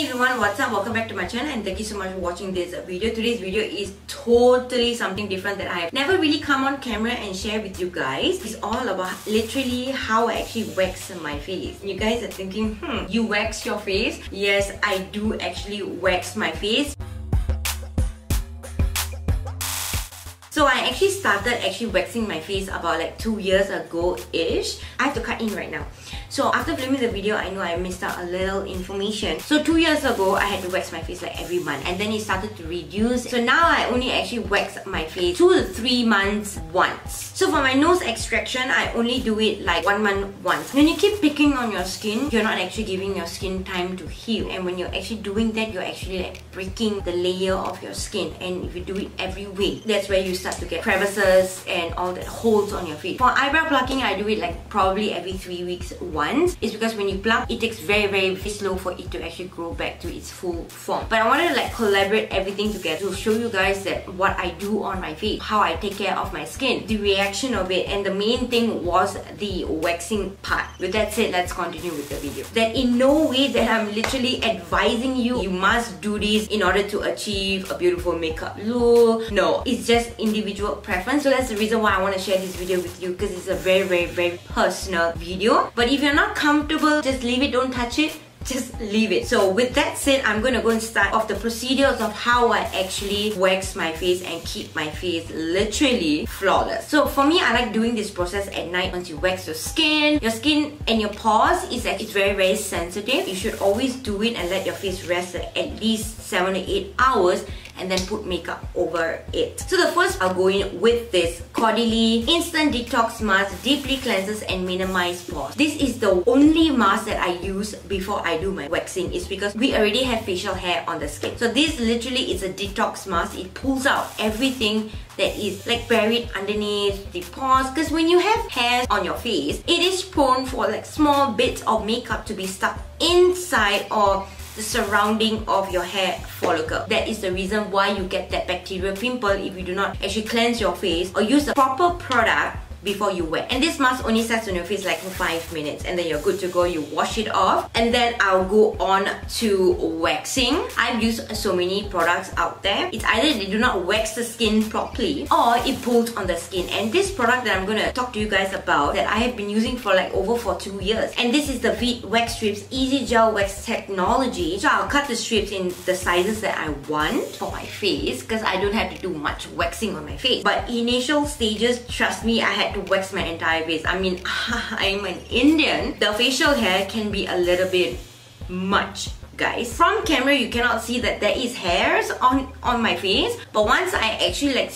Hey everyone, what's up? Welcome back to my channel and thank you so much for watching this video. Today's video is totally something different that I have never really come on camera and share with you guys. It's all about literally how I actually wax my face. You guys are thinking, you wax your face? Yes, I do actually wax my face. So I actually started waxing my face about like 2 years ago-ish. I have to cut in right now. So after filming the video, I know I missed out a little information. So 2 years ago, I had to wax my face like every month, and then it started to reduce. So now I only actually wax my face 2 to 3 months once. So for my nose extraction, I only do it like 1 month once. When you keep picking on your skin, you're not actually giving your skin time to heal. And when you're actually doing that, you're actually like breaking the layer of your skin. And if you do it every week, that's where you start to get crevices and all that holes on your face. For eyebrow plucking, I do it like probably every 3 weeks once. It's because when you pluck, it takes very slow for it to actually grow back to its full form. But I wanted to like collaborate everything together to show you guys that what I do on my face, how I take care of my skin, the reaction of it, and the main thing was the waxing part. With that said, let's continue with the video. That in no way that I'm literally advising you must do this in order to achieve a beautiful makeup look. No, it's just individual preference. So that's the reason why I want to share this video with you, because it's a very personal video. But if you're not comfortable, just leave it, don't touch it. Just leave it. So with that said, I'm going to go and start off the procedures of how I actually wax my face and keep my face literally flawless. So for me, I like doing this process at night. Once you wax your skin and your pores it's very sensitive. You should always do it and let your face rest at least 7 to 8 hours and then put makeup over it. So the first, I'll go in with this Caudalie Instant Detox Mask. Deeply cleanses and minimizes pores. This is the only mask that I use before I do my waxing. It's because we already have facial hair on the skin. So this literally is a detox mask. It pulls out everything that is like buried underneath the pores, because when you have hairs on your face, it is prone for like small bits of makeup to be stuck inside or the surrounding of your hair follicle. That is the reason why you get that bacterial pimple if you do not actually cleanse your face or use the proper product before you wax. And this mask only sets on your face like for 5 minutes and then you're good to go. You wash it off and then I'll go on to waxing. I've used so many products out there. It's either they do not wax the skin properly or it pulls on the skin. And this product that I'm going to talk to you guys about, that I have been using for like for 2 years, and this is the Veet Wax Strips Easy-GelwX technology. So I'll cut the strips in the sizes that I want for my face, because I don't have to do much waxing on my face. But initial stages, trust me, I had to wax my entire face. I mean, I'm an Indian. The facial hair can be a little bit much, guys. From camera, you cannot see that there is hairs on my face, but once I actually like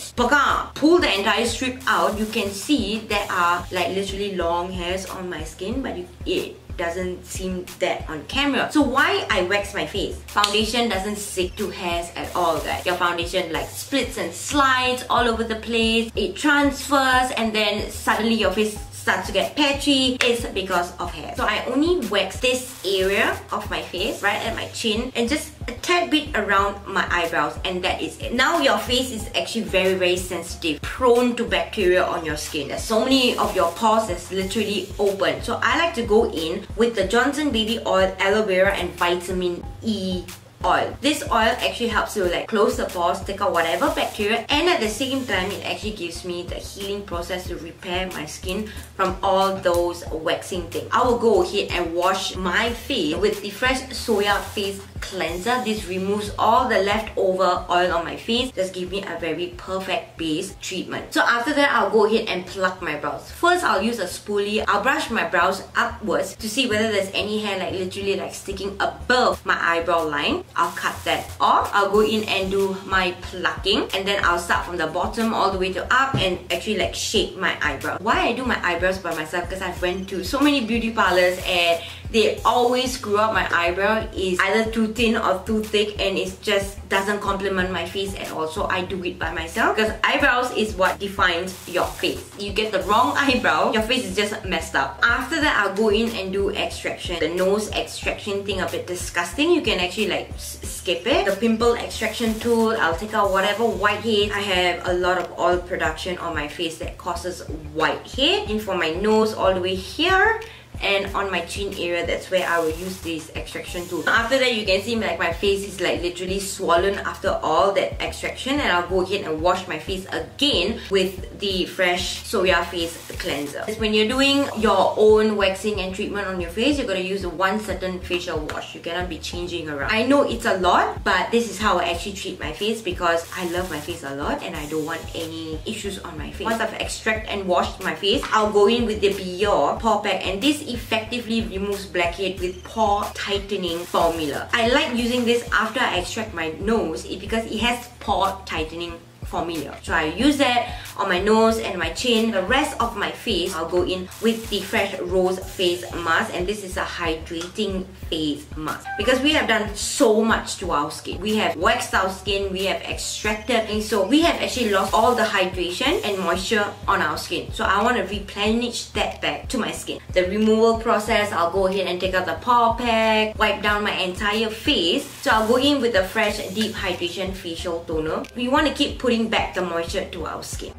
pull the entire strip out, you can see there are like literally long hairs on my skin, but it doesn't seem that on camera. So why I wax my face? Foundation doesn't stick to hairs at all, guys. Your foundation like splits and slides all over the place. It transfers and then suddenly your face starts to get patchy. It's because of hair. So I only wax this area of my face, right at my chin, and just a tad bit around my eyebrows, and that is it. Now your face is actually very sensitive, prone to bacteria on your skin. There's so many of your pores that's literally open. So I like to go in with the Johnson Baby Oil, Aloe Vera and Vitamin E oil. This oil actually helps to like close the pores, take out whatever bacteria, and at the same time it actually gives me the healing process to repair my skin from all those waxing things. I will go ahead and wash my face with the fresh soya face cleanser. This removes all the leftover oil on my face. Just give me a very perfect base treatment. So after that, I'll go ahead and pluck my brows. First, I'll use a spoolie. I'll brush my brows upwards to see whether there's any hair like literally like sticking above my eyebrow line. I'll cut that off. I'll go in and do my plucking, and then I'll start from the bottom all the way to up and actually like shape my eyebrow. Why I do my eyebrows by myself? Because I've went to so many beauty parlors and they always screw up my eyebrow. Is either too thin or too thick, and it just doesn't complement my face at all. So I do it by myself, because eyebrows is what defines your face. You get the wrong eyebrow, your face is just messed up. After that, I'll go in and do extraction. The nose extraction thing, a bit disgusting. You can actually like skip it. The pimple extraction tool, I'll take out whatever whiteheads. I have a lot of oil production on my face that causes whitehead. And for my nose all the way here, and on my chin area, that's where I will use this extraction tool. After that, you can see like my face is like literally swollen after all that extraction, and I'll go ahead and wash my face again with the fresh Soya face cleanser. When you're doing your own waxing and treatment on your face, you're going to use one certain facial wash. You cannot be changing around. I know it's a lot, but this is how I actually treat my face because I love my face a lot and I don't want any issues on my face. Once I've extracted and washed my face, I'll go in with the Biore Pore Pack, and this effectively removes blackhead with pore tightening formula. I like using this after I extract my nose because it has pore tightening formula. So I use that on my nose and my chin. The rest of my face, I'll go in with the Fresh Rose face mask, and this is a hydrating face mask because we have done so much to our skin. We have waxed our skin, we have extracted, and so we have actually lost all the hydration and moisture on our skin. So I want to replenish that back to my skin. The removal process, I'll go ahead and take out the Pore Pack, wipe down my entire face. So I'll go in with the Fresh Deep Hydration Facial Toner. We want to keep putting back the moisture to our skin.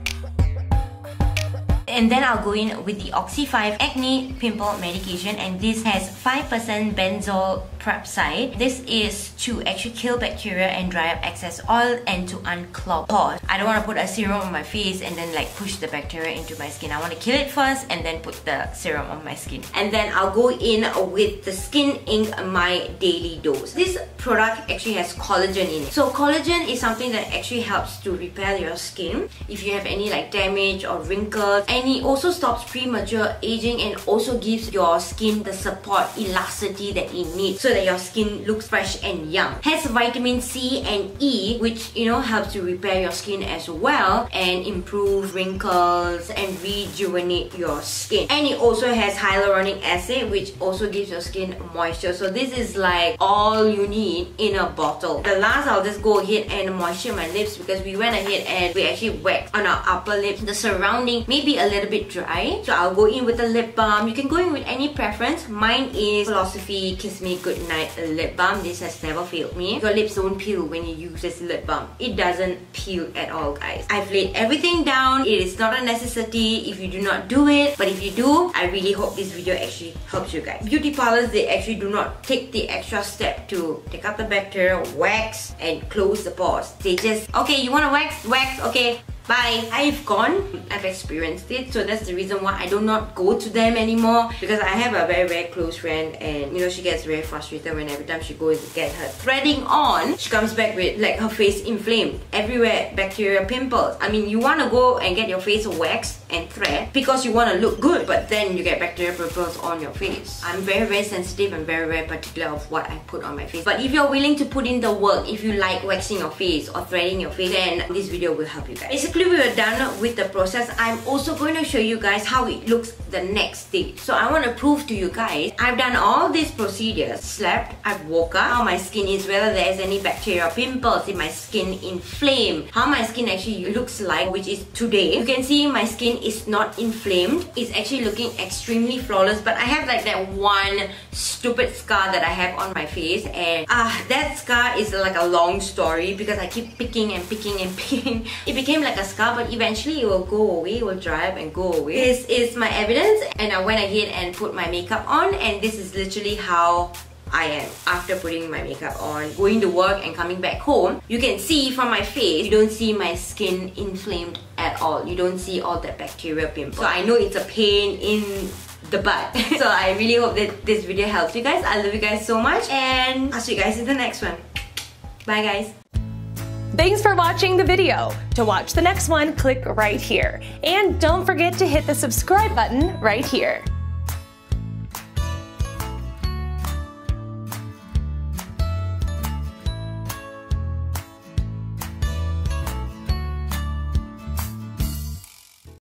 And then I'll go in with the Oxy 5 Acne Pimple Medication, and this has 5% benzoyl peroxide. This is to actually kill bacteria and dry up excess oil and to unclog pores. I don't want to put a serum on my face and then like push the bacteria into my skin. I want to kill it first and then put the serum on my skin. And then I'll go in with the Skin Ink My Daily Dose. This product actually has collagen in it. So collagen is something that actually helps to repair your skin if you have any like damage or wrinkles, and it also stops premature aging and also gives your skin the support, elasticity that it needs so that your skin looks fresh and young. Has vitamin C and E, which helps to repair your skin as well and improve wrinkles and rejuvenate your skin. And it also has hyaluronic acid, which also gives your skin moisture. So this is like all you need in a bottle. The last, I'll just go ahead and moisture my lips because we went ahead and we actually waxed on our upper lip. The surrounding may be a little bit dry, so I'll go in with a lip balm. You can go in with any preference. Mine is Philosophy Kiss Me Goodnight lip balm. This has never failed me. Your lips don't peel when you use this lip balm. It doesn't peel at all, guys. I've laid everything down. It is not a necessity if you do not do it, but if you do, I really hope this video actually helps you guys. Beauty parlors, they actually do not take the extra step to take out the bacteria, wax, and close the pores. They just, okay, you want to wax? Wax, okay. Bye. I've experienced it, so that's the reason why I do not go to them anymore, because I have a very, very close friend, and she gets very frustrated when every time she goes to get her threading on, she comes back with like her face inflamed, everywhere bacteria, pimples. I mean, you want to go and get your face waxed and thread because you want to look good, but then you get bacteria, pimples on your face. I'm very, very sensitive and very, very particular of what I put on my face. But if you're willing to put in the work, if you like waxing your face or threading your face, then this video will help you guys. Basically, we are done with the process. I'm also going to show you guys how it looks the next day. So I want to prove to you guys, I've done all these procedures. Slept, I've woke up, how my skin is, whether there's any bacteria, pimples, if my skin inflamed, how my skin actually looks like, which is today. You can see my skin is not inflamed. It's actually looking extremely flawless, but I have like that one stupid scar that I have on my face, and that scar is like a long story because I keep picking and picking and picking. It became like a scar, but eventually it will go away, it will dry up and go away. This is my evidence, and I went ahead and put my makeup on, and this is literally how I am after putting my makeup on, going to work and coming back home. You can see from my face, you don't see my skin inflamed at all. You don't see all that bacteria, pimple. So I know it's a pain in the butt. So I really hope that this video helps you guys. I love you guys so much, and I'll see you guys in the next one. Bye guys. Thanks for watching the video. To watch the next one, click right here. And don't forget to hit the subscribe button right here.